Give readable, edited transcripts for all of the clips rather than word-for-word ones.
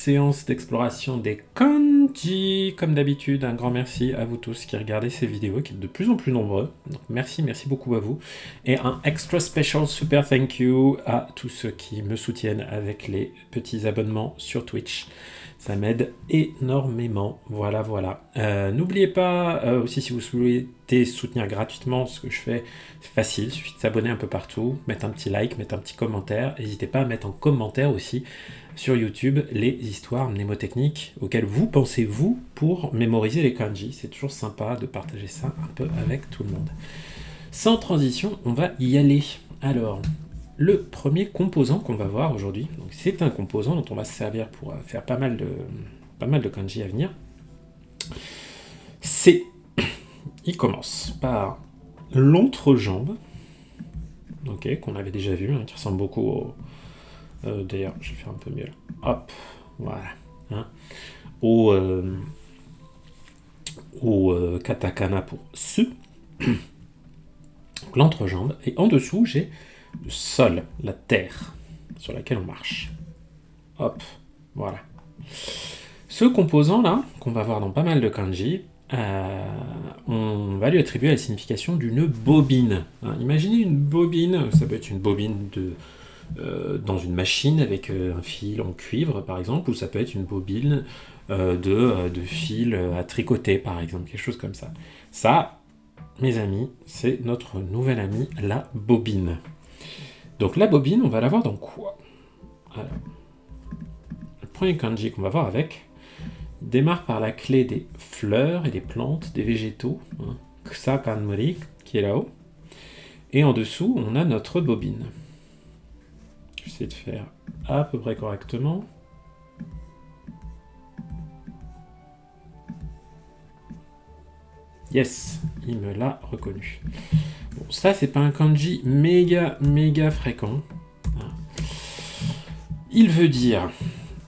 séance d'exploration des kanji. Comme d'habitude, un grand merci à vous tous qui regardez ces vidéos, qui êtes de plus en plus nombreux. Donc merci beaucoup à vous. Et un extra special super thank you à tous ceux qui me soutiennent avec les petits abonnements sur Twitch. Ça m'aide énormément. Voilà. N'oubliez pas aussi, si vous souhaitez soutenir gratuitement ce que je fais, c'est facile, il suffit de s'abonner un peu partout, mettre un petit like, mettre un petit commentaire. N'hésitez pas à mettre en commentaire aussi sur YouTube les histoires mnémotechniques auxquelles vous pensez, vous, pour mémoriser les kanji. C'est toujours sympa de partager ça un peu avec tout le monde. Sans transition, on va y aller. Alors, le premier composant qu'on va voir aujourd'hui, c'est un composant dont on va se servir pour faire pas mal de kanji à venir. Il commence par l'entrejambe, ok, qu'on avait déjà vu, qui ressemble beaucoup au... D'ailleurs, je vais faire un peu mieux là. Hop, voilà. Au katakana pour ce. L'entrejambe. Et en dessous, j'ai le sol, la terre sur laquelle on marche. Hop, voilà. Ce composant-là, qu'on va voir dans pas mal de kanji, on va lui attribuer la signification d'une bobine. Imaginez une bobine, ça peut être une bobine dans une machine avec un fil en cuivre, par exemple, ou ça peut être une bobine de fil à tricoter, par exemple, quelque chose comme ça. Ça, mes amis, c'est notre nouvelle amie, la bobine. Donc la bobine, on va la voir dans quoi? Alors, le premier kanji qu'on va voir avec démarre par la clé des fleurs et des plantes, des végétaux, Kusakanmori, qui est là-haut. Et en dessous, on a notre bobine. Je vais essayer de faire à peu près correctement. Yes, il me l'a reconnu. Bon, ça, c'est pas un kanji méga fréquent. Il veut dire,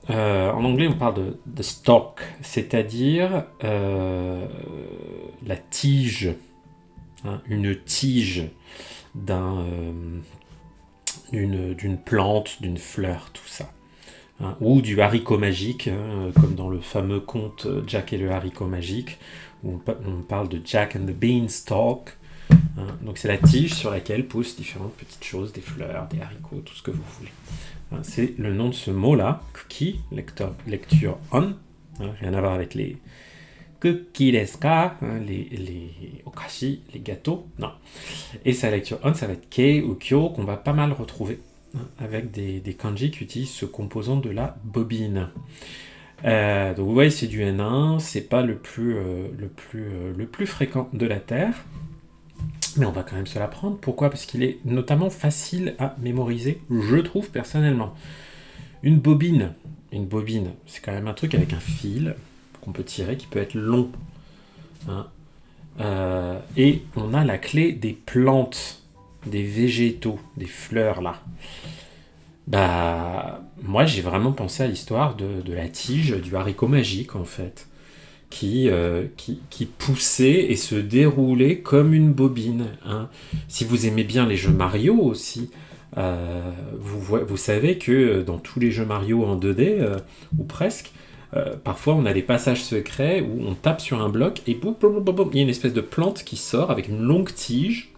en anglais, on parle de stalk, c'est-à-dire la tige, une tige d'une plante, d'une fleur, tout ça. Ou du haricot magique, comme dans le fameux conte Jack et le haricot magique, où on parle de Jack and the Beanstalk. Donc c'est la tige sur laquelle poussent différentes petites choses, des fleurs, des haricots, tout ce que vous voulez. C'est le nom de ce mot-là, kuki, lecture on, rien à voir avec les kuki desu ka, les okashi, les gâteaux, non. Et sa lecture on, ça va être kei ou kyo, qu'on va pas mal retrouver avec des kanji qui utilisent ce composant de la bobine. Donc vous voyez, c'est du N1, c'est pas le plus fréquent de la Terre, mais on va quand même se l'apprendre. Pourquoi? Parce qu'il est notamment facile à mémoriser, je trouve personnellement. Une bobine, c'est quand même un truc avec un fil qu'on peut tirer, qui peut être long. Et on a la clé des plantes, des végétaux, des fleurs là. Moi j'ai vraiment pensé à l'histoire de la tige du haricot magique en fait, qui poussait et se déroulait comme une bobine. Si vous aimez bien les jeux Mario aussi, vous savez que dans tous les jeux Mario en 2D, ou presque, parfois on a des passages secrets où on tape sur un bloc et boum, il y a une espèce de plante qui sort avec une longue tige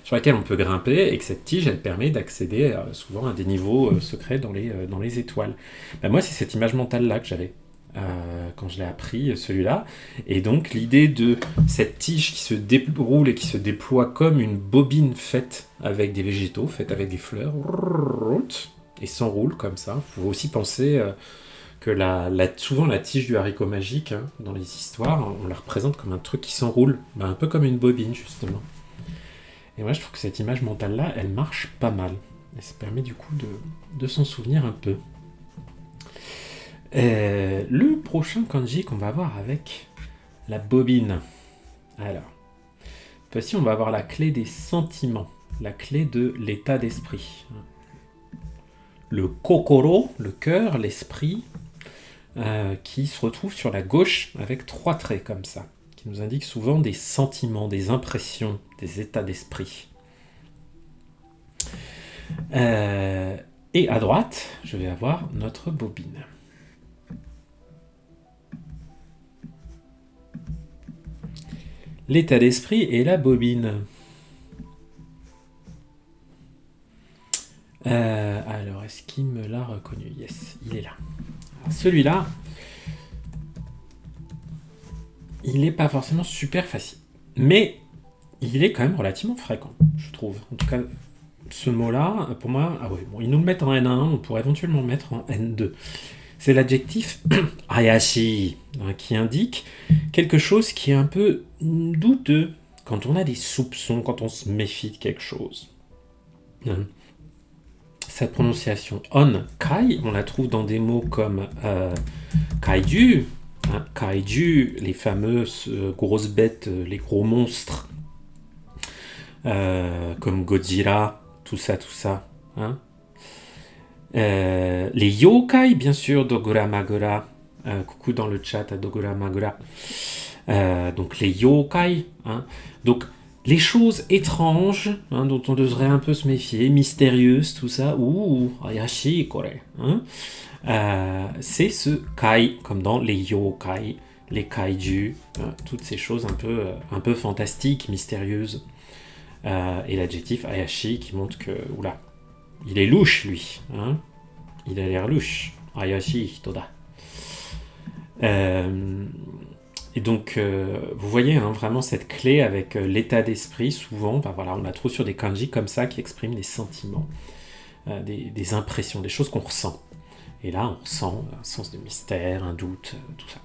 sur laquelle on peut grimper, et que cette tige, elle permet d'accéder souvent à des niveaux secrets dans les étoiles. Moi, c'est cette image mentale-là que j'avais quand je l'ai appris, celui-là. Et donc, l'idée de cette tige qui se déroule et qui se déploie comme une bobine faite avec des végétaux, faite avec des fleurs, et s'enroule comme ça. Il faut aussi penser que souvent la tige du haricot magique, dans les histoires, on la représente comme un truc qui s'enroule, un peu comme une bobine, justement. Et moi, je trouve que cette image mentale-là, elle marche pas mal. Et ça permet du coup de s'en souvenir un peu. Le prochain kanji qu'on va voir avec la bobine. Alors, voici, on va avoir la clé des sentiments, la clé de l'état d'esprit. Le kokoro, le cœur, l'esprit, qui se retrouve sur la gauche avec 3 traits comme ça, qui nous indiquent souvent des sentiments, des impressions, des états d'esprit. Et à droite, je vais avoir notre bobine. L'état d'esprit et la bobine. Alors, est-ce qu'il me l'a reconnu? Yes, il est là. Alors, celui-là, il n'est pas forcément super facile. Mais il est quand même relativement fréquent, je trouve. En tout cas, ce mot-là, pour moi, ah ouais, bon, ils nous le mettent en N1, on pourrait éventuellement le mettre en N2. C'est l'adjectif Ayashi, hein, qui indique quelque chose qui est un peu douteux, quand on a des soupçons, quand on se méfie de quelque chose. Hein. Cette prononciation on kai, on la trouve dans des mots comme kaiju, hein, kaiju, les fameuses grosses bêtes, les gros monstres, comme Godzilla, tout ça. Hein. Les yokai, bien sûr, Dogura Magura. Coucou dans le chat à Dogura Magura. Donc les yokai. Hein. Donc les choses étranges, hein, dont on devrait un peu se méfier, mystérieuses, tout ça. Ouh, ayashi kore. Hein. C'est ce kai, comme dans les yokai, les kaiju, toutes ces choses un peu fantastiques, mystérieuses. Et l'adjectif ayashi qui montre que, oula, il est louche, lui. Hein. Il a l'air louche. Ayashi toda. Et donc, vous voyez hein, vraiment cette clé avec l'état d'esprit. Souvent, ben voilà, on la trouve sur des kanji comme ça qui expriment des sentiments, des impressions, des choses qu'on ressent. Et là, on ressent un sens de mystère, un doute, tout ça.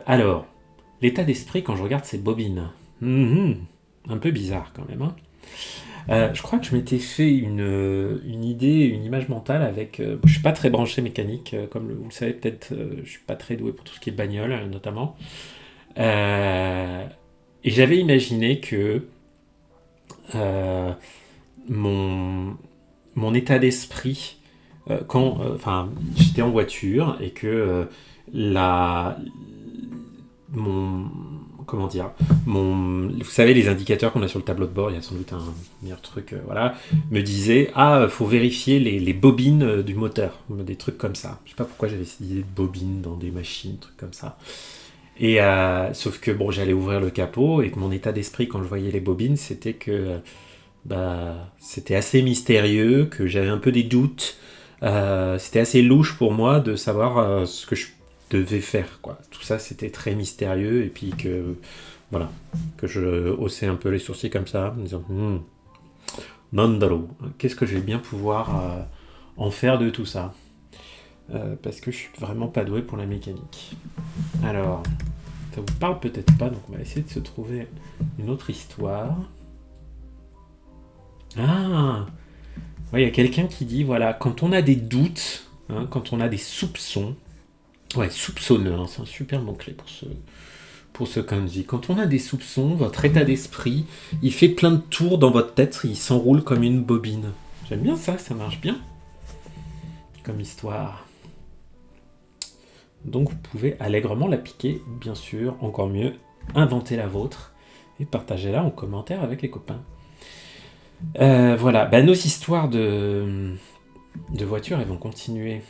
Alors, l'état d'esprit quand je regarde ces bobines. Un peu bizarre quand même. Hein. Je crois que je m'étais fait une idée, une image mentale avec... je suis pas très branché mécanique, comme vous le savez peut-être, je suis pas très doué pour tout ce qui est bagnole, notamment. Et j'avais imaginé que mon état d'esprit, quand j'étais en voiture et que vous savez, les indicateurs qu'on a sur le tableau de bord, il y a sans doute un meilleur truc, voilà, me disait, faut vérifier les bobines du moteur, des trucs comme ça. Je sais pas pourquoi j'avais cette idée de bobines dans des machines, trucs comme ça. Et sauf que bon, j'allais ouvrir le capot et que mon état d'esprit quand je voyais les bobines, c'était que c'était assez mystérieux, que j'avais un peu des doutes. C'était assez louche pour moi de savoir ce que je devais faire, quoi. Tout ça, c'était très mystérieux, et puis que, voilà, que je haussais un peu les sourcils comme ça, en me disant, Nandaro, qu'est-ce que je vais bien pouvoir en faire de tout ça parce que je suis vraiment pas doué pour la mécanique. Alors, ça vous parle peut-être pas, donc on va essayer de se trouver une autre histoire. Ah, ouais, il y a quelqu'un qui dit, voilà, quand on a des doutes, hein, quand on a des soupçons, ouais, soupçonneux, hein, c'est un super mot-clé pour ce kanji. Quand on a des soupçons, votre état d'esprit, il fait plein de tours dans votre tête, il s'enroule comme une bobine. J'aime bien ça, ça marche bien comme histoire. Donc vous pouvez allègrement la piquer, bien sûr, encore mieux, inventer la vôtre et partagez-la en commentaire avec les copains. Voilà, nos histoires de voitures, elles vont continuer.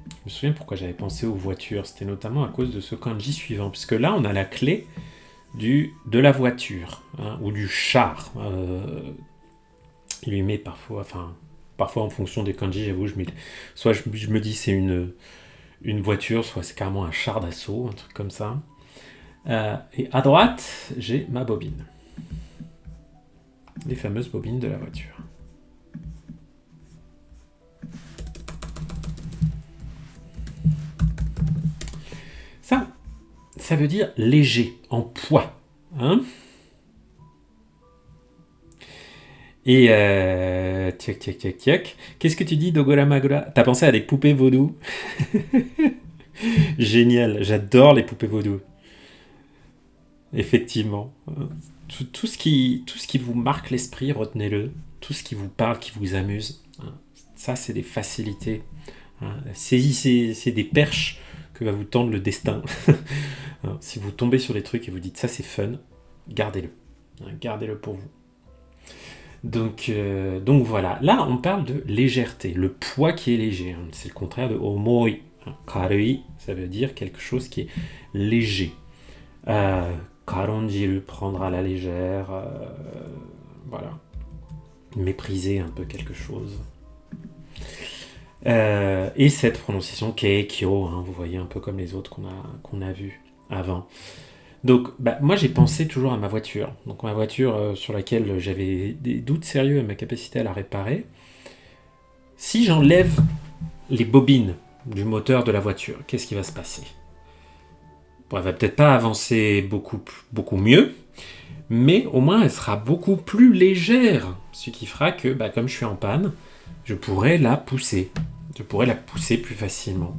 Je me souviens pourquoi j'avais pensé aux voitures. C'était notamment à cause de ce kanji suivant. Puisque là, on a la clé de la voiture, hein, ou du char. Il lui met parfois en fonction des kanji, j'avoue, soit je me dis c'est une voiture, soit c'est carrément un char d'assaut, un truc comme ça. Et à droite, j'ai ma bobine. Les fameuses bobines de la voiture. Ça veut dire léger, en poids. Hein? Et tiac. Qu'est-ce que tu dis, Dogora Magura? T'as pensé à des poupées vaudou? Génial, j'adore les poupées vaudou. Effectivement. Tout ce qui vous marque l'esprit, retenez-le. Tout ce qui vous parle, qui vous amuse. Ça, c'est des facilités. Saisissez des perches que va vous tendre le destin. Si vous tombez sur des trucs et vous dites ça c'est fun, gardez-le. Gardez-le pour vous. Donc voilà. Là, on parle de légèreté. Le poids qui est léger. C'est le contraire de omoi. Karui, ça veut dire quelque chose qui est léger. Karonjiru, prendre à la légère, voilà. Mépriser un peu quelque chose. Et cette prononciation Keikyo, hein, vous voyez un peu comme les autres qu'on a vues avant. Donc, moi j'ai pensé toujours à ma voiture. Donc ma voiture sur laquelle j'avais des doutes sérieux à ma capacité à la réparer. Si j'enlève les bobines du moteur de la voiture, qu'est-ce qui va se passer? Bon, elle va peut-être pas avancer beaucoup mieux, mais au moins elle sera beaucoup plus légère. Ce qui fera que, comme je suis en panne, je pourrais la pousser. Je pourrais la pousser plus facilement.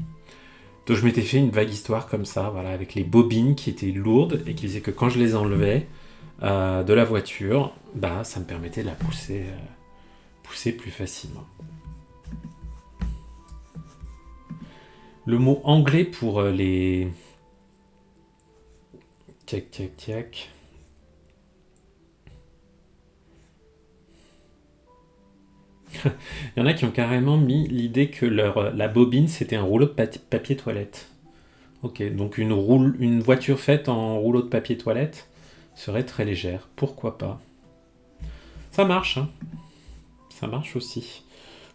Donc je m'étais fait une vague histoire comme ça, voilà, avec les bobines qui étaient lourdes et qui faisaient que quand je les enlevais de la voiture, ça me permettait de la pousser plus facilement. Le mot anglais pour les... Tiac. Il y en a qui ont carrément mis l'idée que la bobine c'était un rouleau de papier toilette. Ok, donc une voiture faite en rouleau de papier toilette serait très légère. Pourquoi pas? Ça marche, hein. Ça marche aussi.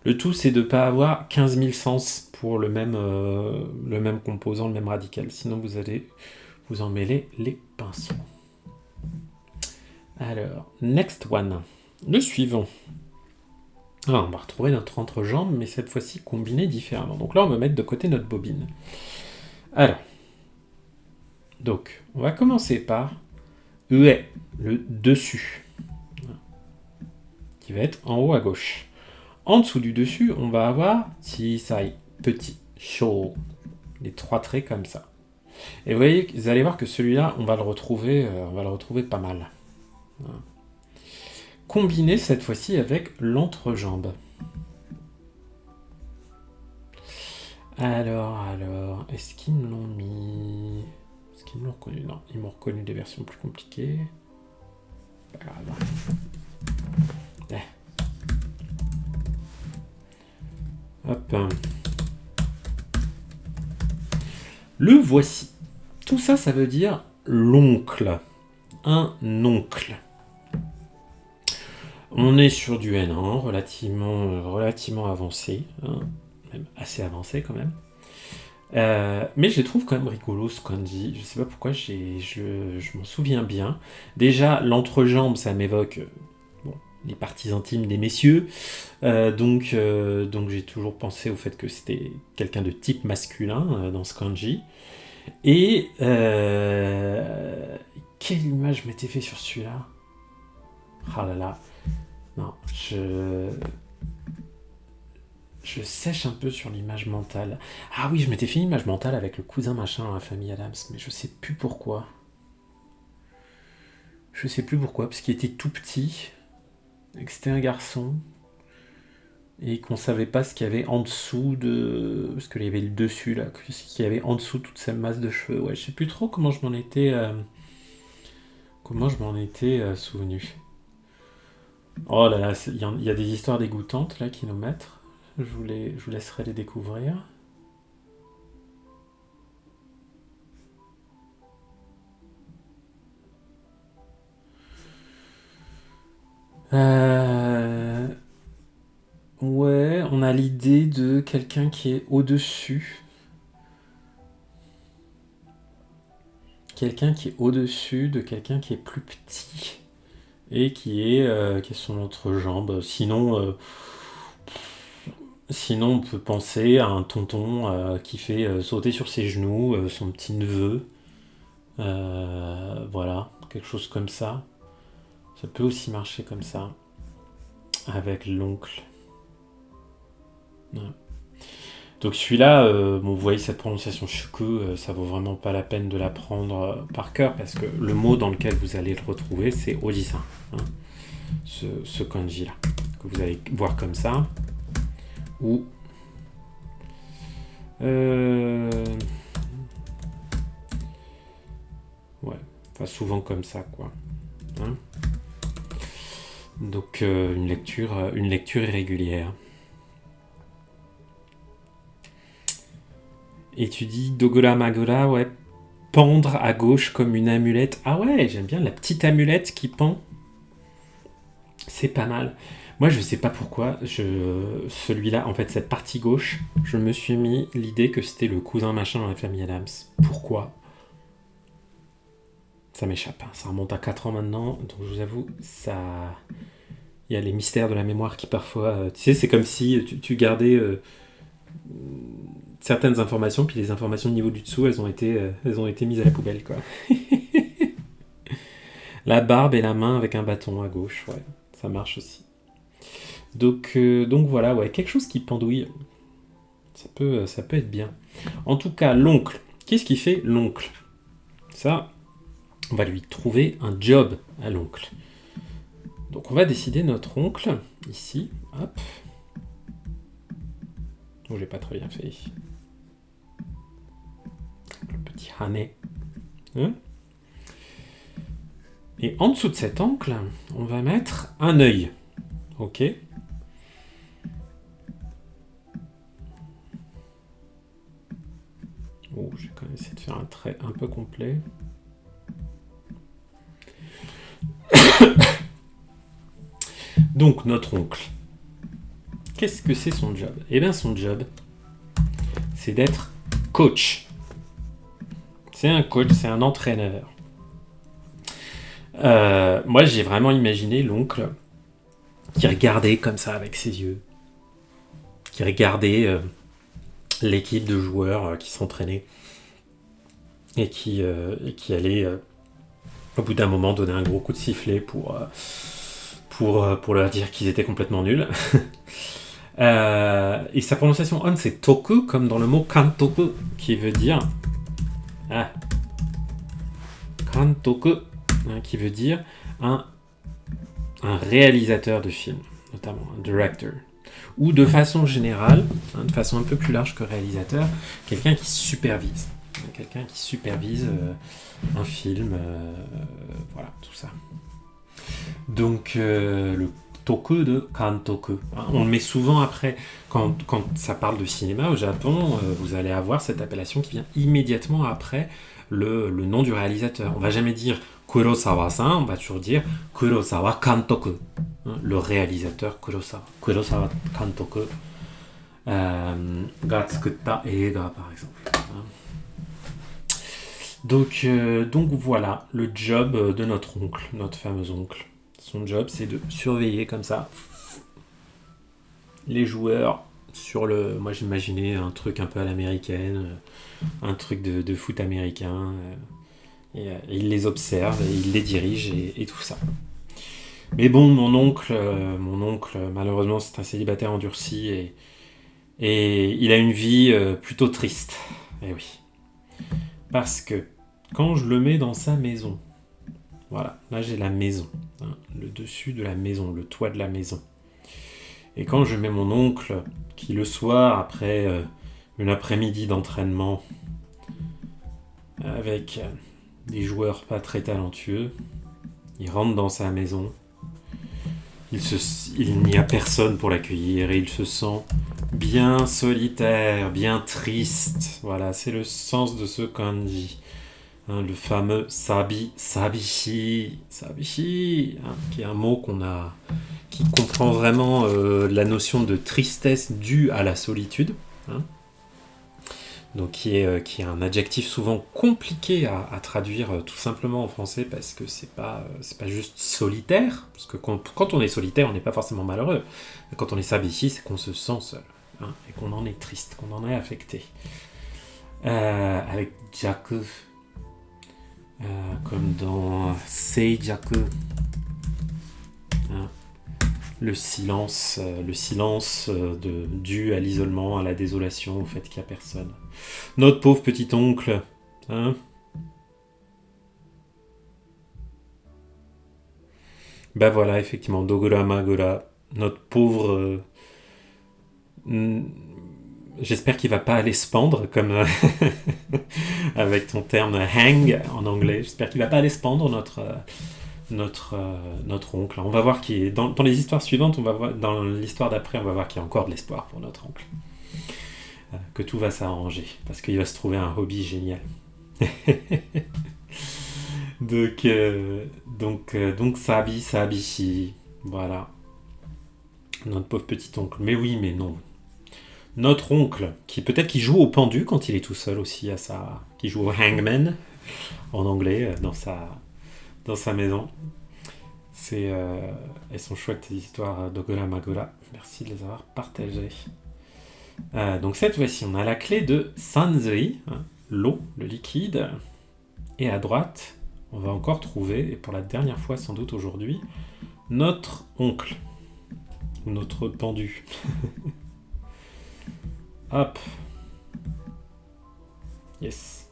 Le tout c'est de ne pas avoir 15 000 sens pour le même composant, le même radical. Sinon vous allez vous en mêler les pinceaux. Alors, next one. Le suivant. Alors, on va retrouver notre entrejambe, mais cette fois-ci combiné différemment. Donc là, on va mettre de côté notre bobine. Alors, donc, on va commencer par ue, le dessus, qui va être en haut à gauche. En dessous du dessus, on va avoir chisai, petit, shou, les 3 traits comme ça. Et vous allez voir que celui-là, on va le retrouver pas mal. Voilà. Combiné cette fois-ci avec l'entrejambe. Alors, est-ce qu'ils me l'ont mis? Est-ce qu'ils m'ont reconnu? Non, ils m'ont reconnu des versions plus compliquées. Pas grave. Hop. Le voici. Tout ça, ça veut dire l'oncle. Un oncle. On est sur du N1 relativement avancé, hein, même assez avancé quand même. Mais je les trouve quand même rigolo ce kanji. Je sais pas pourquoi, je m'en souviens bien. Déjà, l'entrejambe, ça m'évoque les parties intimes des messieurs. Donc j'ai toujours pensé au fait que c'était quelqu'un de type masculin dans ce kanji. Et quelle image je m'étais fait sur celui-là? Ah là là. Non, je sèche un peu sur l'image mentale. Ah oui, je m'étais fait une image mentale avec le cousin machin dans la famille Adams, mais je sais plus pourquoi. Je sais plus pourquoi, parce qu'il était tout petit, et que c'était un garçon, et qu'on savait pas ce qu'il y avait en dessous de... Parce qu'il y avait le dessus, là, ce qu'il y avait en dessous toute cette masse de cheveux. Ouais, je sais plus trop comment je m'en étais... souvenu. Oh là là, il y a des histoires dégoûtantes là qui nous mettent. Je vous laisserai les découvrir. Ouais, on a l'idée de quelqu'un qui est au-dessus. Quelqu'un qui est au-dessus de quelqu'un qui est plus petit. Et qui est son entrejambe. Sinon, on peut penser à un tonton qui fait sauter sur ses genoux son petit neveu. Voilà, quelque chose comme ça. Ça peut aussi marcher comme ça. Avec l'oncle. Ouais. Donc celui-là, vous voyez cette prononciation shuku, ça vaut vraiment pas la peine de l'apprendre par cœur parce que le mot dans lequel vous allez le retrouver, c'est ojisan. Hein, ce kanji-là, que vous allez voir comme ça. Ou... ouais, enfin souvent comme ça, quoi. Hein, donc une lecture irrégulière. Et tu dis Dogora Magora, ouais, pendre à gauche comme une amulette. Ah ouais, j'aime bien la petite amulette qui pend. C'est pas mal. Moi, je sais pas pourquoi, celui-là, en fait, cette partie gauche, je me suis mis l'idée que c'était le cousin machin dans la famille Adams. Pourquoi? Ça m'échappe. Hein. Ça remonte à 4 ans maintenant, donc je vous avoue, ça... Il y a les mystères de la mémoire qui parfois... tu sais, c'est comme si tu gardais certaines informations, puis les informations de niveau du dessous, elles ont été mises à la poubelle, quoi. La barbe et la main avec un bâton à gauche, ouais, ça marche aussi. Donc voilà, ouais, quelque chose qui pendouille, ça peut être bien. En tout cas, l'oncle, qu'est-ce qu'il fait l'oncle? Ça, on va lui trouver un job à l'oncle. Donc on va décider notre oncle, ici, hop. Oh, j'ai pas très bien fait. Le petit Hané. Hein? Et en dessous de cet oncle, on va mettre un œil. Ok. Oh, je vais quand même essayer de faire un trait un peu complet. Donc, notre oncle. Qu'est-ce que c'est son job? Eh bien, son job, c'est d'être coach. C'est un coach, c'est un entraîneur. Moi, j'ai vraiment imaginé l'oncle qui regardait comme ça avec ses yeux, qui regardait l'équipe de joueurs qui s'entraînaient et qui allait au bout d'un moment donner un gros coup de sifflet pour leur dire qu'ils étaient complètement nuls. Et sa prononciation on, c'est toku, comme dans le mot kantoku, qui veut dire kantoku, qui veut dire un réalisateur de film, notamment un director, ou de façon générale, de façon un peu plus large que réalisateur, quelqu'un qui supervise, un film, voilà, tout ça. Donc le toku de kantoku. On le met souvent après, quand ça parle de cinéma au Japon, vous allez avoir cette appellation qui vient immédiatement après le nom du réalisateur. On va jamais dire Kurosawa-san, on va toujours dire Kurosawa Kantoku. Le réalisateur Kurosawa Kantoku ga tsukutta eiga, par exemple. Donc voilà, le job de notre oncle, notre fameux oncle. Son job, c'est de surveiller comme ça les joueurs sur le... Moi, j'imaginais un truc un peu à l'américaine, un truc de foot américain. Et il les observe, et il les dirige et tout ça. Mais bon, mon oncle, malheureusement, c'est un célibataire endurci et il a une vie plutôt triste. Eh oui. Parce que quand je le mets dans sa maison, voilà, là j'ai la maison, le dessus de la maison, le toit de la maison. Et quand je mets mon oncle, qui le soir, après une après-midi d'entraînement, avec des joueurs pas très talentueux, il rentre dans sa maison, il n'y a personne pour l'accueillir et il se sent bien solitaire, bien triste. Voilà, c'est le sens de ce kanji. Le fameux sabishi, qui est un mot qui comprend vraiment la notion de tristesse due à la solitude. Donc qui est un adjectif souvent compliqué à traduire tout simplement en français parce que c'est pas juste solitaire, parce que quand on est solitaire, on n'est pas forcément malheureux. Quand on est sabishi, c'est qu'on se sent seul, et qu'on en est triste, qu'on en est affecté. Avec jaku, comme dans Seijaku, le silence dû à l'isolement, à la désolation, au fait qu'il n'y a personne. Notre pauvre petit oncle, Ben voilà, effectivement, Dogora Magora, notre pauvre... J'espère qu'il va pas aller se pendre, comme avec ton terme hang en anglais. J'espère qu'il va pas aller se pendre, notre oncle. On va voir qui est dans les histoires suivantes, on va voir, dans l'histoire d'après, on va voir qu'il y a encore de l'espoir pour notre oncle. que tout va s'arranger, parce qu'il va se trouver un hobby génial. Donc Sabi, voilà, notre pauvre petit oncle. Mais oui, mais non. Notre oncle, qui joue au pendu quand il est tout seul aussi, qui joue au hangman, en anglais, dans sa maison. Elles sont chouettes, ces histoires d'Ogura Magura. Merci de les avoir partagées. Donc cette fois-ci, on a la clé de Sanzui, hein, l'eau, le liquide. Et à droite, on va encore trouver, et pour la dernière fois sans doute aujourd'hui, notre oncle. Ou notre pendu. Hop. Yes.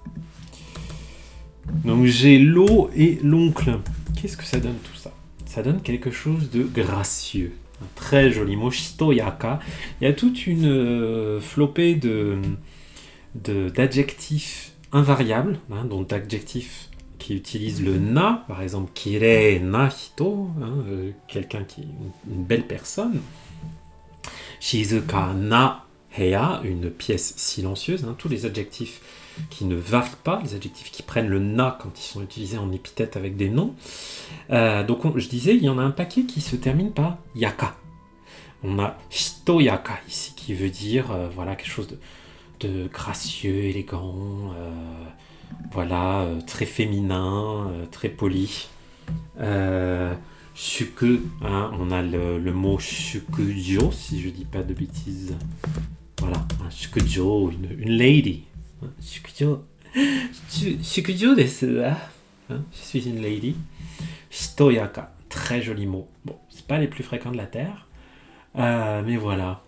Donc j'ai l'eau et l'oncle. Qu'est-ce que ça donne tout ça? Ça donne quelque chose de gracieux. Un très joli mot, shitoyaka. Il y a toute une flopée d'adjectifs invariables, hein, donc d'adjectifs qui utilisent le na, par exemple kirei na hito, hein, quelqu'un qui est une belle personne. Shizuka na heya, une pièce silencieuse, hein, tous les adjectifs qui ne varient pas, les adjectifs qui prennent le na quand ils sont utilisés en épithète avec des noms. Donc je disais, il y en a un paquet qui se termine par yaka. On a shitoyaka ici, qui veut dire voilà, quelque chose de gracieux, élégant, voilà, très féminin, très poli. Shuku, hein, on a le mot shukujo, si je dis pas de bêtises. Voilà, un shukujo, une lady. Shukujo. Shukujo desu. Hein, je suis une lady. Shitoyaka, très joli mot. Bon, c'est pas les plus fréquents de la Terre, mais voilà.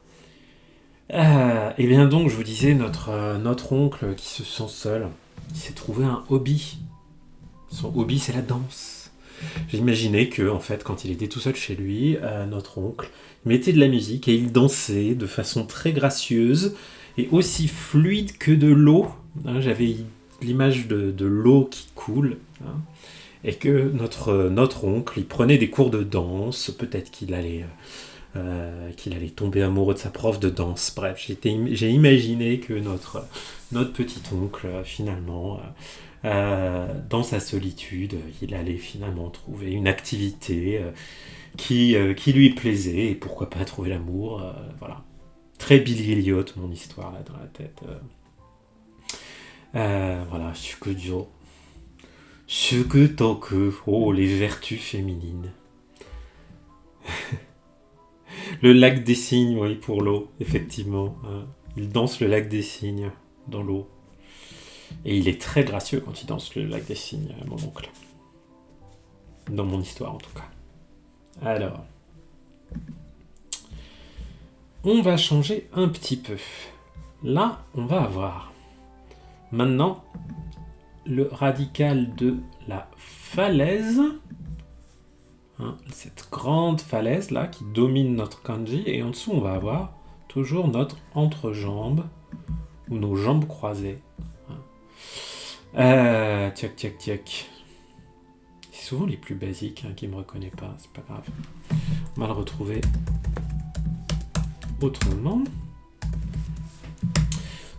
Et bien donc, je vous disais, notre oncle qui se sent seul, il s'est trouvé un hobby. Son hobby, c'est la danse. J'imaginais que, en fait, quand il était tout seul chez lui, notre oncle mettait de la musique et il dansait de façon très gracieuse et aussi fluide que de l'eau. Hein, j'avais l'image de l'eau qui coule. Hein, et que notre oncle, il prenait des cours de danse. Peut-être qu'il allait tomber amoureux de sa prof de danse. Bref, j'ai imaginé que notre petit oncle, finalement, dans sa solitude, il allait finalement trouver une activité qui lui plaisait, et pourquoi pas trouver l'amour. Voilà. Très Billy Elliot, mon histoire, là, dans la tête. Voilà, Shukujo. Shukutoku. Oh, les vertus féminines. Le lac des cygnes, oui, pour l'eau, effectivement. Il danse le lac des cygnes dans l'eau. Et il est très gracieux quand il danse le lac des cygnes, mon oncle. Dans mon histoire, en tout cas. Alors, on va changer un petit peu. Là, on va avoir maintenant le radical de la falaise. Hein, cette grande falaise là qui domine notre kanji, et en dessous on va avoir toujours notre entrejambe ou nos jambes croisées. Tiac. C'est souvent les plus basiques qui me reconnaissent pas, c'est pas grave. On va le retrouver autrement.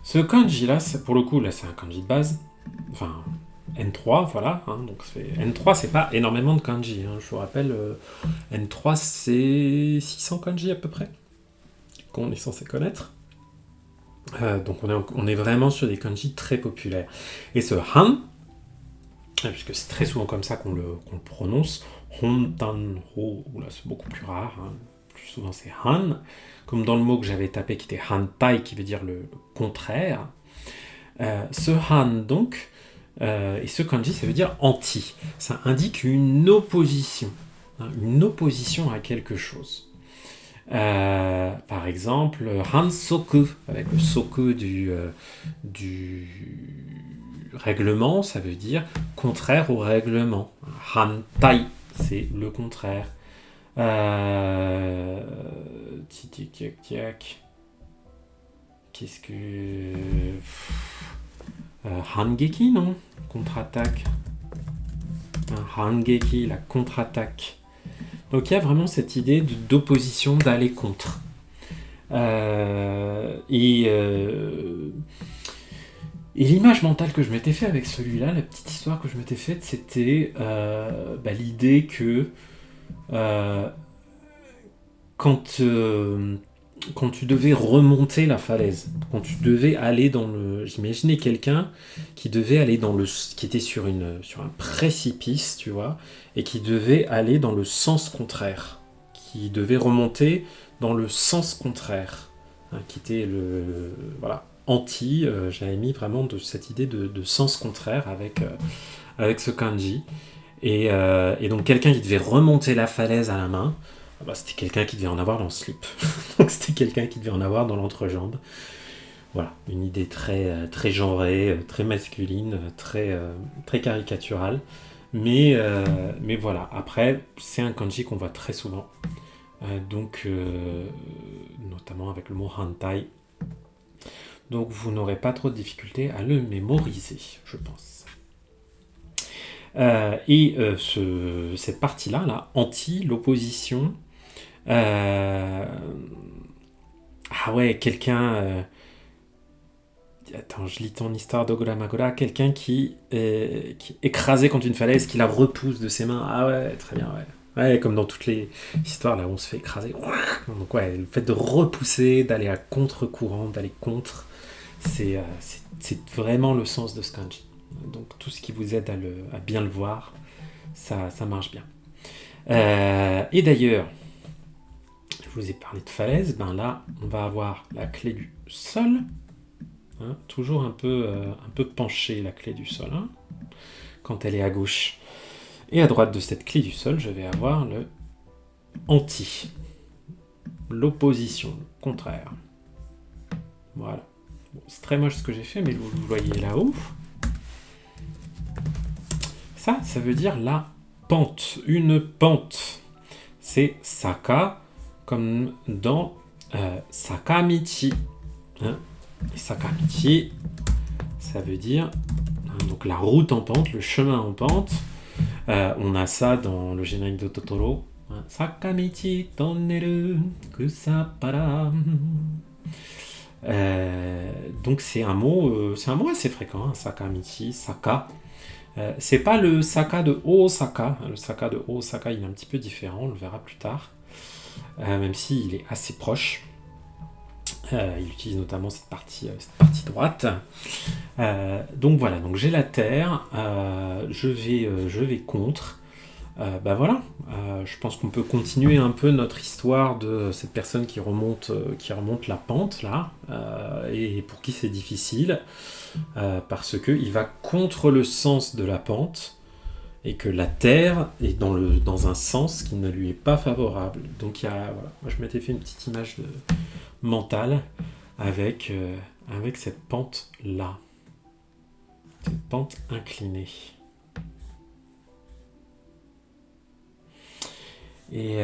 Ce kanji là, pour le coup là c'est un kanji de base. Enfin N3, voilà, hein, donc N3 c'est pas énormément de kanji, hein, je vous rappelle, N3 c'est 600 kanji à peu près, qu'on est censé connaître, donc on est vraiment sur des kanji très populaires, et ce han, puisque c'est très souvent comme ça qu'on le prononce, hontanho, là c'est beaucoup plus rare, hein, plus souvent c'est han, comme dans le mot que j'avais tapé qui était hantai, qui veut dire le contraire, ce han donc, et ce kanji, ça veut dire anti. Ça indique une opposition à quelque chose. Par exemple, hansoku, avec le soku du règlement, ça veut dire contraire au règlement. Hantai, c'est le contraire. Qu'est-ce que... Hangeki, non? Contre-attaque. Hangeki, la contre-attaque. Donc il y a vraiment cette idée d'opposition, d'aller contre. Et l'image mentale que je m'étais fait avec celui-là, la petite histoire que je m'étais faite, c'était l'idée que euh, quand, euh, quand tu devais remonter la falaise, quand tu devais aller dans le... J'imaginais quelqu'un qui devait aller dans le... qui était sur un précipice, tu vois, et qui devait aller dans le sens contraire, qui devait remonter dans le sens contraire, hein, qui était voilà, anti, j'avais mis vraiment de cette idée de sens contraire avec ce kanji. Et donc quelqu'un qui devait remonter la falaise à la main, ah bah, c'était quelqu'un qui devait en avoir dans le slip. Donc c'était quelqu'un qui devait en avoir dans l'entrejambe. Voilà, une idée très genrée, très masculine, très caricaturale. Mais voilà, après, c'est un kanji qu'on voit très souvent. Notamment avec le mot hantai. Donc vous n'aurez pas trop de difficultés à le mémoriser, je pense. Cette partie-là, là, anti, l'opposition. Ah ouais, quelqu'un. Attends, je lis ton histoire d'Ogura Magura. Quelqu'un qui est écrasé contre une falaise, qui la repousse de ses mains. Ah ouais, très bien, ouais. Ouais, comme dans toutes les histoires là où on se fait écraser. Donc ouais, le fait de repousser, d'aller à contre-courant, d'aller contre, c'est vraiment le sens de ce kanji. Donc tout ce qui vous aide à bien le voir, ça marche bien. Et d'ailleurs, je vous ai parlé de falaise, ben là, on va avoir la clé du sol. Hein, toujours un peu penchée la clé du sol, hein, quand elle est à gauche. Et à droite de cette clé du sol, je vais avoir le anti, l'opposition, le contraire. Voilà. Bon, c'est très moche ce que j'ai fait, mais vous le voyez là-haut. Ça veut dire la pente, une pente. C'est saka, comme dans sakamichi. Hein. Et sakamichi, ça veut dire donc la route en pente, le chemin en pente. On a ça dans le générique de Totoro. Sakamichi tonneru kusapara. Donc c'est un mot assez fréquent, hein, sakamichi, saka. C'est pas le Saka de Osaka. Le Saka de Osaka, il est un petit peu différent, on le verra plus tard. Même s'il est assez proche. Il utilise notamment cette partie droite. Donc voilà, donc j'ai la terre, je vais contre. Voilà, je pense qu'on peut continuer un peu notre histoire de cette personne qui remonte la pente là, et pour qui c'est difficile, parce qu'il va contre le sens de la pente, et que la terre est dans un sens qui ne lui est pas favorable. Donc voilà, moi je m'étais fait une petite image mentale avec cette pente là, cette pente inclinée. Et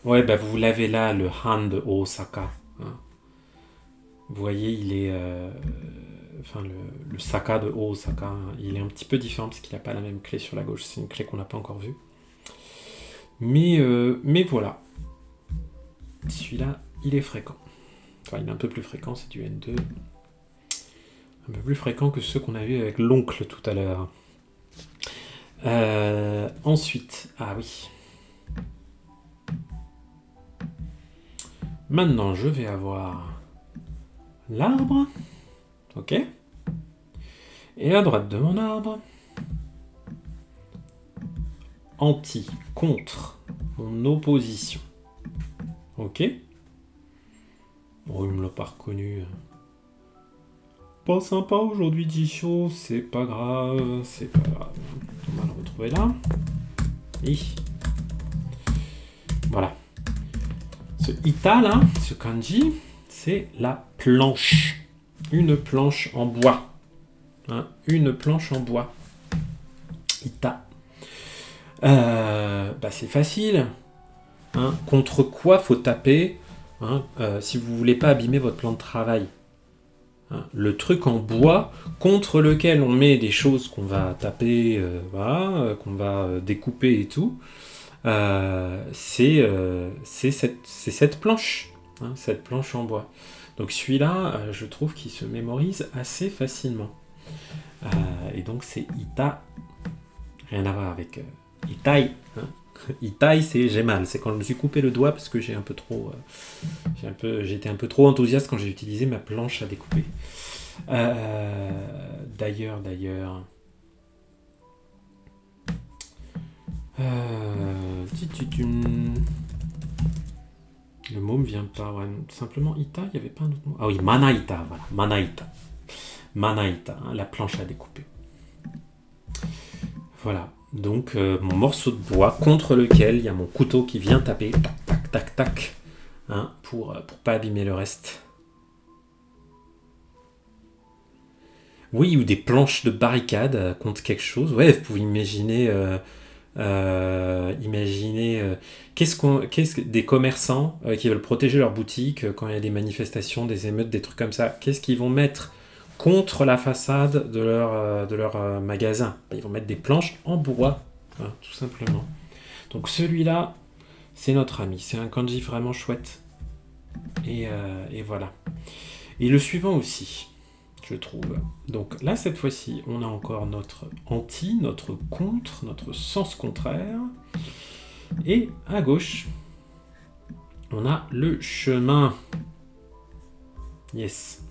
ouais, bah vous l'avez là, le Han de Osaka. Hein. Vous voyez, il est, le Saka de Osaka, hein, il est un petit peu différent parce qu'il n'a pas la même clé sur la gauche. C'est une clé qu'on n'a pas encore vue. Mais voilà. Celui-là, il est fréquent. Enfin, il est un peu plus fréquent, c'est du N2. Un peu plus fréquent que ceux qu'on a vus avec l'oncle tout à l'heure. Ensuite, ah oui. Maintenant, je vais avoir l'arbre. Ok. Et à droite de mon arbre, anti, contre, mon opposition. Ok. Bon, il me l'a pas reconnu. Pas sympa aujourd'hui, Jisho, c'est pas grave. On va le retrouver là. Et voilà. Ce ita là, ce kanji, c'est la planche. Une planche en bois. Hein, une planche en bois. Ita. C'est facile. Hein, contre quoi faut taper, hein, si vous voulez pas abîmer votre plan de travail. Hein, le truc en bois contre lequel on met des choses qu'on va taper, qu'on va découper et tout, c'est cette planche. hein, cette planche en bois. Donc celui-là, je trouve qu'il se mémorise assez facilement. Et donc c'est ita, rien à voir avec itai. Hein. Itai, c'est j'ai mal. C'est quand je me suis coupé le doigt parce que j'ai été un peu trop enthousiaste quand j'ai utilisé ma planche à découper. D'ailleurs. Le mot me vient pas. Ouais. Simplement ita, il n'y avait pas un autre mot. Ah oui, manaita, voilà. Manaita, hein, la planche à découper. Voilà. Donc mon morceau de bois contre lequel il y a mon couteau qui vient taper, tac, hein, pour pas abîmer le reste. Oui, ou des planches de barricade contre quelque chose. Ouais, vous pouvez imaginer, des commerçants qui veulent protéger leur boutique quand il y a des manifestations, des émeutes, des trucs comme ça. Qu'est-ce qu'ils vont mettre contre la façade de leur magasin? Ils vont mettre des planches en bois, hein, tout simplement. Donc celui-là, c'est notre ami. C'est un kanji vraiment chouette. Et voilà. Et le suivant aussi, je trouve. Donc là, cette fois-ci, on a encore notre anti, notre contre, notre sens contraire. Et à gauche, on a le chemin. Yes.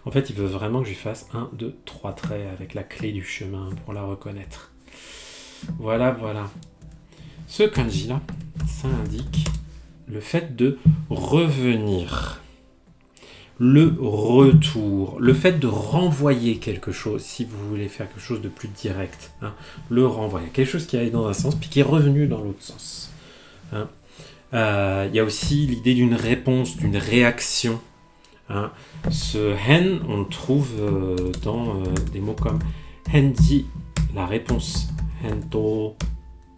En fait, il veut vraiment que je lui fasse 1, 2, 3 traits avec la clé du chemin pour la reconnaître. Voilà. Ce kanji-là, ça indique le fait de revenir. Le retour, le fait de renvoyer quelque chose, si vous voulez faire quelque chose de plus direct, hein, le renvoyer, quelque chose qui allait dans un sens puis qui est revenu dans l'autre sens. Hein. Y a aussi l'idée d'une réponse, d'une réaction. Hein. Ce hen, on le trouve dans des mots comme henji, la réponse, hento,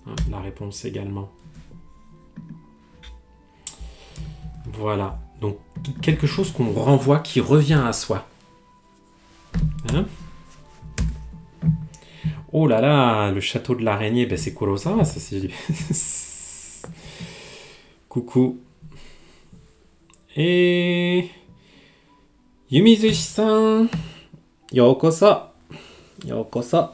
hein, la réponse également. Voilà. Donc, quelque chose qu'on renvoie, qui revient à soi. Hein? Oh là là, le château de l'araignée, ben c'est Kurosawa, ça c'est... Coucou. Et... Yumizushi-san, yokoso. Yokoso.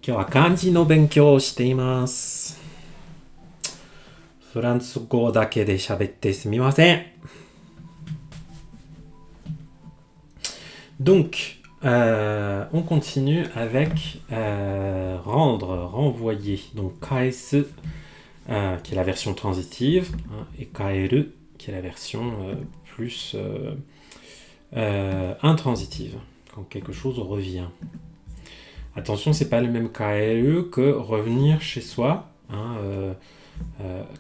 今日は漢字の勉強をしています。フランス語だけで喋ってすみません。Donc, on continue avec rendre, renvoyer. Donc, kaesu, qui est la version transitive, hein, et kaeru, qui est la version plus intransitive, quand quelque chose revient. Attention, c'est pas le même kaeru que revenir chez soi. Hein,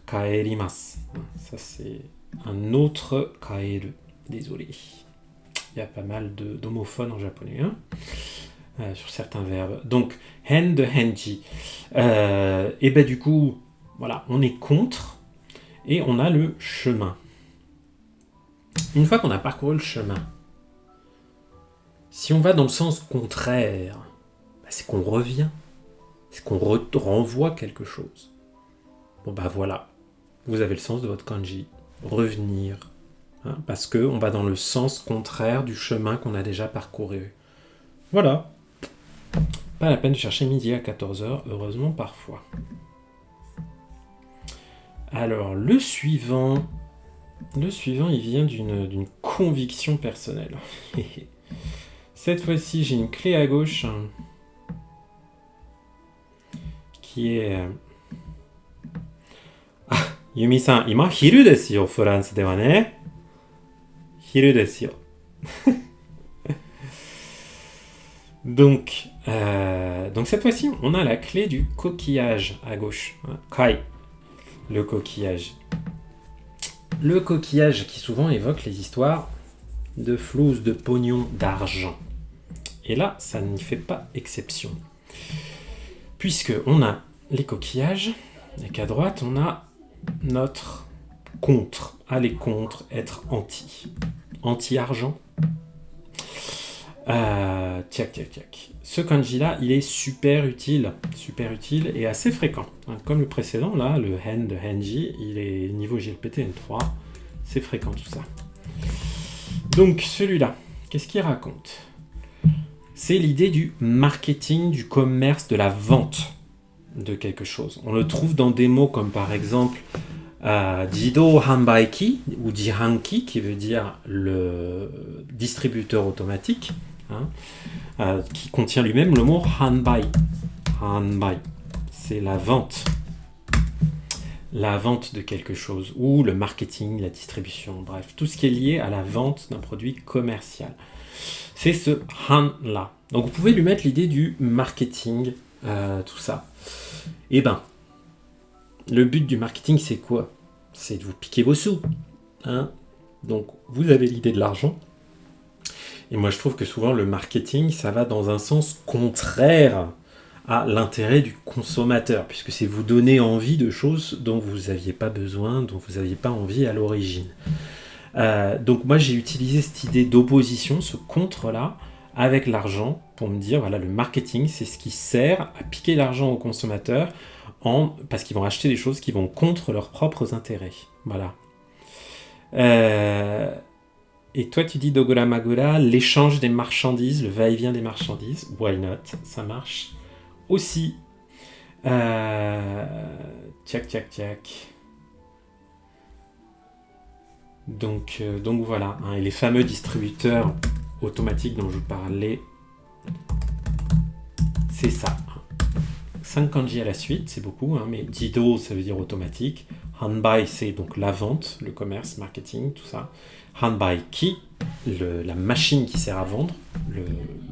kaerimasu. Ça, c'est un autre kaeru. Désolé. Il y a pas mal d'homophones en japonais, hein, sur certains verbes. Donc, hen de henji. Et ben du coup, voilà, on est contre et on a le chemin. Une fois qu'on a parcouru le chemin, si on va dans le sens contraire, ben c'est qu'on revient, c'est qu'on renvoie quelque chose. Bon bah voilà, vous avez le sens de votre kanji, revenir, hein, parce qu'on va dans le sens contraire du chemin qu'on a déjà parcouru. Voilà, pas la peine de chercher midi à 14h, heureusement parfois. Alors le suivant, il vient d'une conviction personnelle. Cette fois-ci, j'ai une clé à gauche qui est... Yumi-san, ima hiru desu yo, France de wa ne. Hiru desu yo. Donc cette fois-ci, on a la clé du coquillage à gauche. Kai, le coquillage. Le coquillage qui souvent évoque les histoires de flouze, de pognon, d'argent. Et là, ça n'y fait pas exception. Puisque on a les coquillages, et qu'à droite, on a notre contre, aller contre, être anti-argent. Tiac. Ce kanji-là, il est super utile et assez fréquent. Comme le précédent, là, le hen de henji, il est niveau GLPT N3, C'est fréquent tout ça. Donc celui-là, qu'est-ce qu'il raconte? C'est l'idée du marketing, du commerce, de la vente de quelque chose. On le trouve dans des mots comme par exemple Jido Hanbaiki ou Jihanki, qui veut dire le distributeur automatique, qui contient lui-même le mot Hanbai. Hanbai, c'est la vente. La vente de quelque chose, ou le marketing, la distribution, bref, tout ce qui est lié à la vente d'un produit commercial. C'est ce han-là. Donc vous pouvez lui mettre l'idée du marketing, tout ça. Eh ben, le but du marketing, c'est quoi? C'est de vous piquer vos sous. Donc vous avez l'idée de l'argent. Et moi je trouve que souvent le marketing, ça va dans un sens contraire à l'intérêt du consommateur, puisque c'est vous donner envie de choses dont vous n'aviez pas besoin, dont vous n'aviez pas envie à l'origine. Donc moi j'ai utilisé cette idée d'opposition, ce contre-là, avec l'argent, pour me dire, voilà, le marketing, c'est ce qui sert à piquer l'argent aux consommateurs, parce qu'ils vont acheter des choses qui vont contre leurs propres intérêts. Voilà. Et toi tu dis Dogola Magola, l'échange des marchandises, le va-et-vient des marchandises, why not, ça marche. Aussi, tchac. Donc voilà, et les fameux distributeurs automatiques dont je vous parlais, c'est ça. 5 kanji à la suite, c'est beaucoup, mais Jido, ça veut dire automatique. Hanbai, c'est donc la vente, le commerce, marketing, tout ça. Hanbai Ki, la machine qui sert à vendre,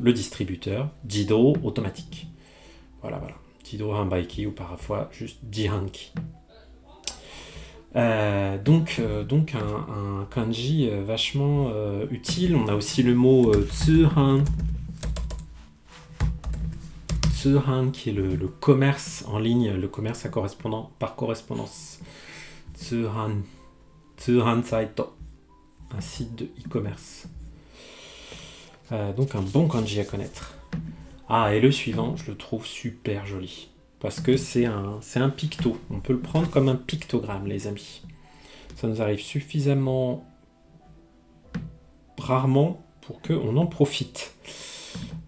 le distributeur. Jido, automatique. Voilà. Jido Hanbaiki ou parfois juste Jihanki. Donc un kanji vachement utile. On a aussi le mot tsuhan. Tsuhan qui est le commerce en ligne, le commerce par correspondance. Tsuhan Saito, un site de e-commerce. Donc un bon kanji à connaître. Et le suivant, je le trouve super joli. Parce que c'est un picto. On peut le prendre comme un pictogramme, les amis. Ça nous arrive suffisamment rarement pour qu'on en profite.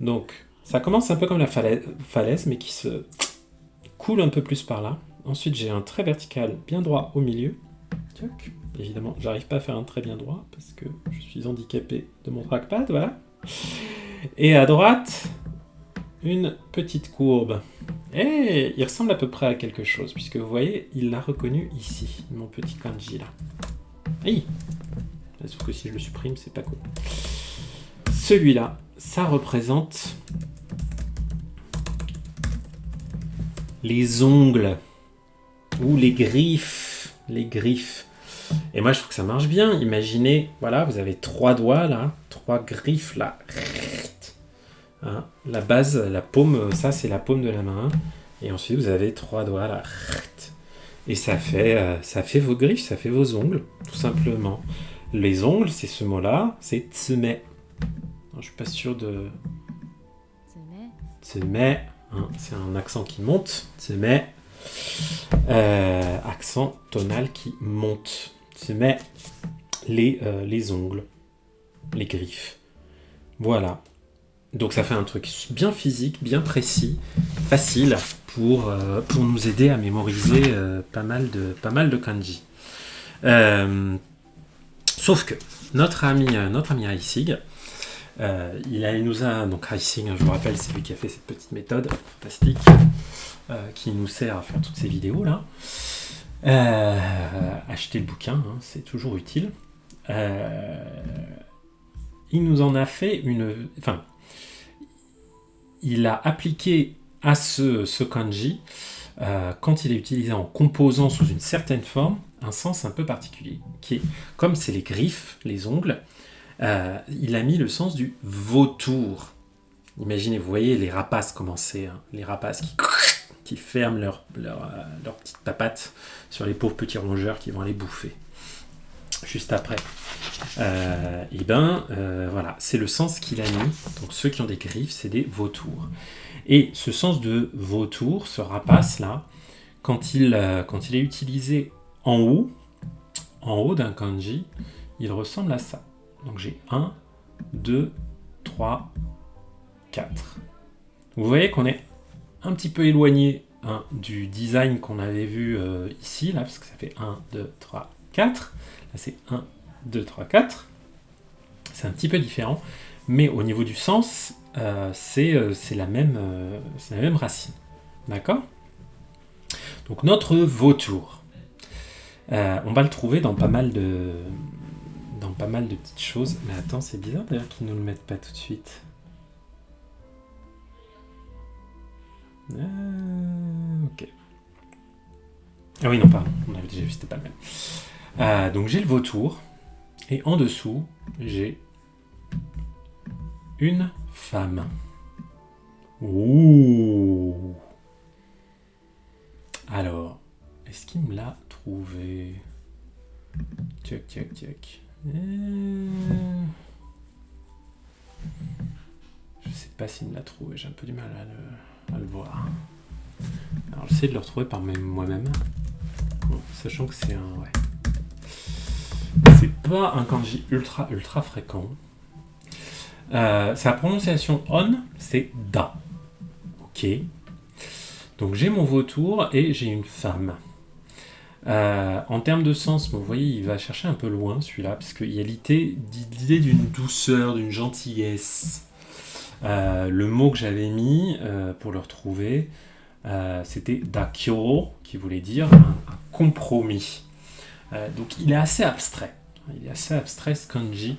Donc, ça commence un peu comme la falaise, mais qui se coule un peu plus par là. Ensuite, j'ai un trait vertical bien droit au milieu. Tchac. Évidemment, j'arrive pas à faire un trait bien droit parce que je suis handicapé de mon trackpad, voilà. Et à droite, une petite courbe. Et il ressemble à peu près à quelque chose, puisque vous voyez, il l'a reconnu ici, mon petit kanji là. Aïe. Sauf que si je le supprime, c'est pas cool. Celui-là, ça représente les ongles ou les griffes. Les griffes. Et moi, je trouve que ça marche bien. Imaginez, voilà, vous avez 3 doigts là, 3 griffes là. La base, la paume, ça c'est la paume de la main. Et ensuite, vous avez 3 doigts là. Et ça fait vos griffes, ça fait vos ongles, tout simplement. Les ongles, c'est ce mot-là, c'est tsume. Je suis pas sûr de... Tsume, c'est un accent qui monte. Tsume, accent tonal qui monte. Tsume, les ongles, les griffes. Voilà. Donc ça fait un truc bien physique, bien précis, facile pour nous aider à mémoriser pas mal de kanji. Sauf que notre ami Haisig, il nous a, donc Haisig, je vous rappelle, c'est lui qui a fait cette petite méthode fantastique qui nous sert à faire toutes ces vidéos là. Acheter le bouquin, c'est toujours utile. Il nous en a fait il a appliqué à ce kanji, quand il est utilisé en composant sous une certaine forme, un sens un peu particulier, qui est, comme c'est les griffes, les ongles, il a mis le sens du vautour. Imaginez, vous voyez les rapaces commencer, les rapaces qui ferment leurs petites papates sur les pauvres petits rongeurs qui vont aller bouffer juste après. Voilà, c'est le sens qu'il a mis. Donc ceux qui ont des griffes, c'est des vautours. Et ce sens de vautour, ce rapace là, quand il est utilisé en haut, en haut d'un kanji, il ressemble à ça. Donc j'ai 1, 2, 3, 4. Vous voyez qu'on est un petit peu éloigné du design qu'on avait vu ici, là, parce que ça fait 1, 2, 3, 4. Là, c'est 1, 2, 3, 4. C'est un petit peu différent, mais au niveau du sens, c'est la même racine. D'accord ? Donc notre vautour, on va le trouver dans pas mal de petites choses. Mais attends, c'est bizarre d'ailleurs qu'ils ne nous le mettent pas tout de suite. Ok. Ah oui, non, pardon, on avait déjà vu, c'était pas le même. Donc j'ai le vautour, et en dessous, j'ai une femme. Ouh. Alors, est-ce qu'il me l'a trouvé ? Tchac. Je sais pas s'il me l'a trouvé, j'ai un peu du mal à le voir. Alors j'essaie de le retrouver par moi-même. Bon, sachant que c'est un... Ouais. C'est pas un kanji ultra fréquent. Sa prononciation on, c'est da. Ok. Donc j'ai mon vautour et j'ai une femme. En termes de sens, vous voyez, il va chercher un peu loin celui-là, parce qu'il y a l'idée d'une douceur, d'une gentillesse. Le mot que j'avais mis pour le retrouver, c'était dakyo, qui voulait dire un compromis. Donc il est assez abstrait. Il est assez abstrait ce kanji.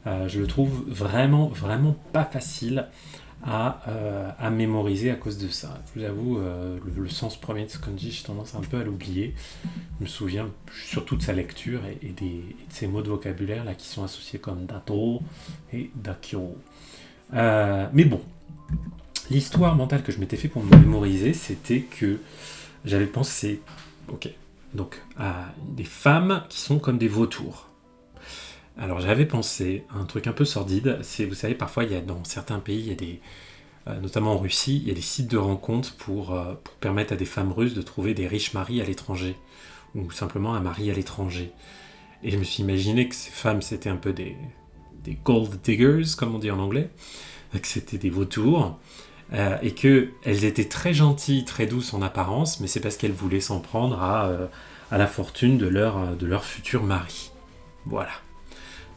Je le trouve vraiment pas facile à mémoriser à cause de ça. Je vous avoue, le sens premier de ce kanji, j'ai tendance un peu à l'oublier. Je me souviens surtout de sa lecture et de ces mots de vocabulaire là, qui sont associés comme dato et dakyo. Mais bon, l'histoire mentale que je m'étais fait pour me mémoriser, c'était que j'avais pensé, donc à des femmes qui sont comme des vautours. Alors j'avais pensé à un truc un peu sordide, c'est, vous savez, parfois il y a dans certains pays, il y a des, notamment en Russie, il y a des sites de rencontres pour permettre à des femmes russes de trouver des riches maris à l'étranger, ou simplement un mari à l'étranger. Et je me suis imaginé que ces femmes, c'était un peu des gold diggers, comme on dit en anglais, que c'était des vautours, et qu'elles étaient très gentilles, très douces en apparence, mais c'est parce qu'elles voulaient s'en prendre à la fortune de leur futur mari. Voilà.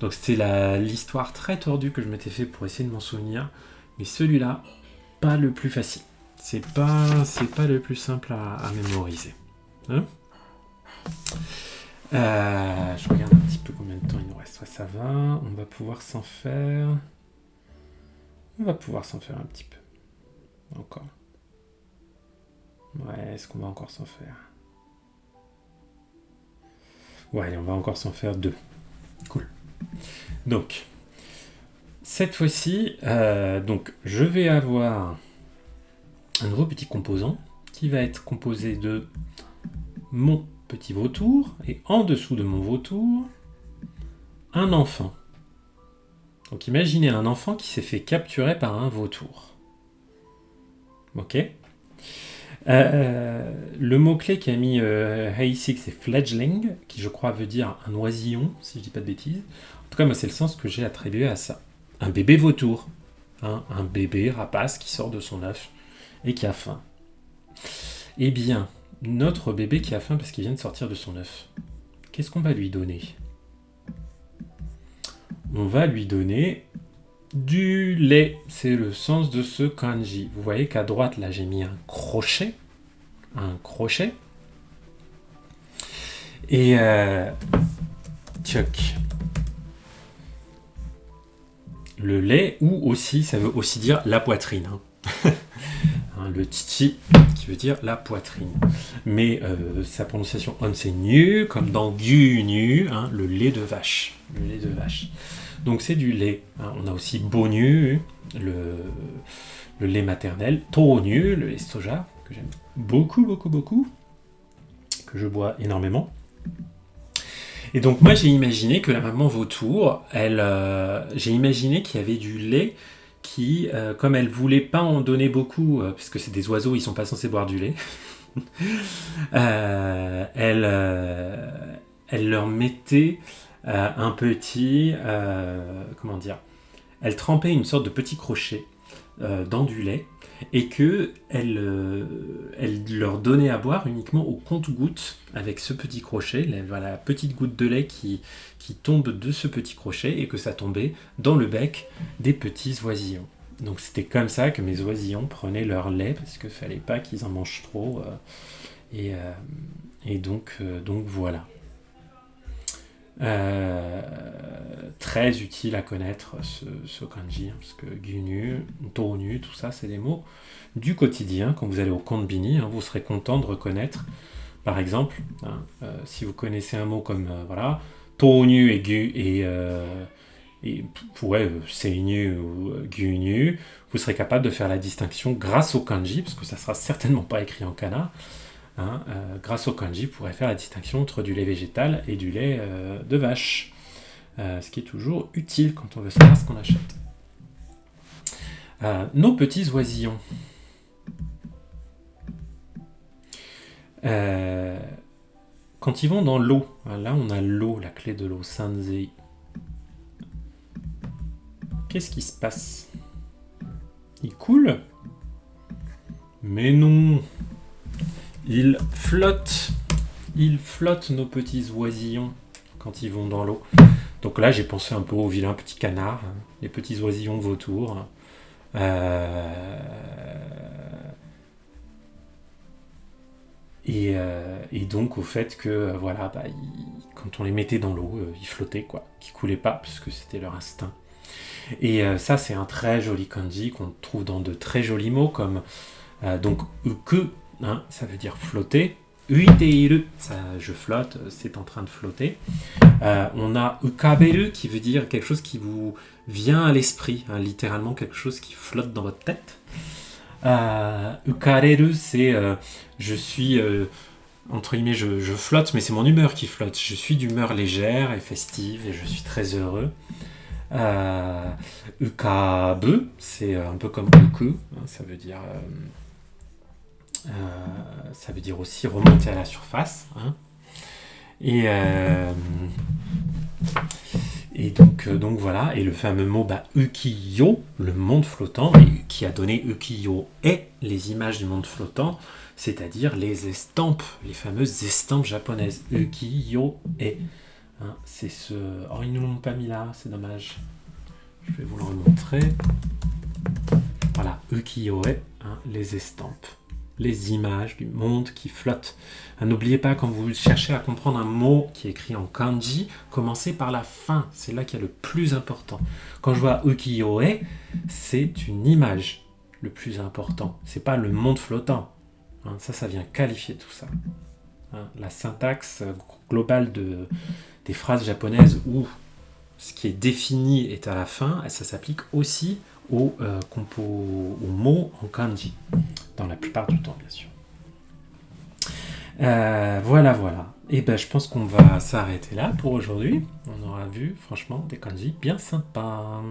Donc c'était l'histoire très tordue que je m'étais fait pour essayer de m'en souvenir, mais celui-là, pas le plus facile. C'est pas le plus simple à mémoriser. Hein ? Je regarde un petit peu combien de temps il nous reste. Ouais, ça va, on va pouvoir s'en faire... un petit peu. Encore. Ouais, est-ce qu'on va encore s'en faire ? Ouais, allez, on va encore s'en faire 2. Cool. Donc, cette fois-ci, je vais avoir un nouveau petit composant qui va être composé de mon petit vautour et en dessous de mon vautour, un enfant. Donc imaginez un enfant qui s'est fait capturer par un vautour. Ok ? Le mot-clé qu'a mis Heisig, c'est fledgling, qui je crois veut dire un oisillon, si je dis pas de bêtises. En tout cas, moi, c'est le sens que j'ai attribué à ça. Un bébé vautour. Un bébé rapace qui sort de son œuf et qui a faim. Eh bien, notre bébé qui a faim parce qu'il vient de sortir de son œuf, qu'est-ce qu'on va lui donner ? On va lui donner du lait. C'est le sens de ce kanji. Vous voyez qu'à droite, là, j'ai mis un crochet. Et tchoc. Le lait, ou aussi, ça veut aussi dire la poitrine. Le titi, qui veut dire la poitrine. Mais sa prononciation on, c'est nu, comme dans gu nu, le lait de vache. Le lait de vache. Donc c'est du lait. On a aussi bonu, le lait maternel, tonu, le lait soja, que j'aime beaucoup, que je bois énormément. Et donc moi j'ai imaginé que la maman vautour, j'ai imaginé qu'il y avait du lait qui, comme elle voulait pas en donner beaucoup, puisque c'est des oiseaux, ils sont pas censés boire du lait, elle elle leur mettait un petit... comment dire? Elle trempait une sorte de petit crochet dans du lait et qu'elle leur donnait à boire uniquement au compte-gouttes avec ce petit crochet, la petite goutte de lait qui tombe de ce petit crochet et que ça tombait dans le bec des petits oisillons. Donc c'était comme ça que mes oisillons prenaient leur lait parce qu'il ne fallait pas qu'ils en mangent trop. Et donc voilà. Très utile à connaître ce kanji, hein, parce que gyunu, tonu, tout ça, c'est des mots du quotidien. Quand vous allez au konbini, hein, vous serez content de reconnaître, par exemple, hein, si vous connaissez un mot comme voilà, tonu et seinu ou gyunu, vous serez capable de faire la distinction grâce au kanji, parce que ça sera certainement pas écrit en kana. Hein, grâce au kanji, vous pourrez faire la distinction entre du lait végétal et du lait de vache. Ce qui est toujours utile quand on veut savoir ce qu'on achète. Nos petits oisillons. Quand ils vont dans l'eau, là on a l'eau, la clé de l'eau, Sanzei. Qu'est-ce qui se passe? Ils coulent? Mais non! Ils flottent nos petits oisillons quand ils vont dans l'eau. Donc là, j'ai pensé un peu au vilain petit canard, hein, les petits oisillons vautours. Et donc au fait que, voilà, quand on les mettait dans l'eau, ils flottaient, quoi. Qu'ils coulaient pas, puisque c'était leur instinct. Et ça, c'est un très joli kanji qu'on trouve dans de très jolis mots, comme donc uku, hein, ça veut dire flotter. Uiteiru, ça, je flotte, c'est en train de flotter. On a ukaberu qui veut dire quelque chose qui vous vient à l'esprit, hein, littéralement quelque chose qui flotte dans votre tête. Ukareru, c'est je suis entre guillemets, je flotte, mais c'est mon humeur qui flotte. Je suis d'humeur légère et festive et je suis très heureux. Ukabu, c'est un peu comme uku, hein, ça veut dire aussi remonter à la surface, hein. Et donc voilà, et le fameux mot ukiyo, le monde flottant, et qui a donné ukiyo-e, les images du monde flottant, c'est-à-dire les estampes, les fameuses estampes japonaises, ukiyo-e. Hein, c'est ce... Oh, ils ne l'ont pas mis là, c'est dommage. Je vais vous le remontrer. Voilà, ukiyo-e, hein, les estampes. Les images du monde qui flotte. N'oubliez pas, quand vous cherchez à comprendre un mot qui est écrit en kanji, commencez par la fin. C'est là qu'il y a le plus important. Quand je vois ukiyo-e, c'est une image le plus important. C'est pas le monde flottant. Hein, ça vient qualifier tout ça. Hein, la syntaxe globale des phrases japonaises où ce qui est défini est à la fin, et ça s'applique aussi aux mots en kanji, dans la plupart du temps, bien sûr. Voilà. Et je pense qu'on va s'arrêter là pour aujourd'hui. On aura vu, franchement, des kanji bien sympas.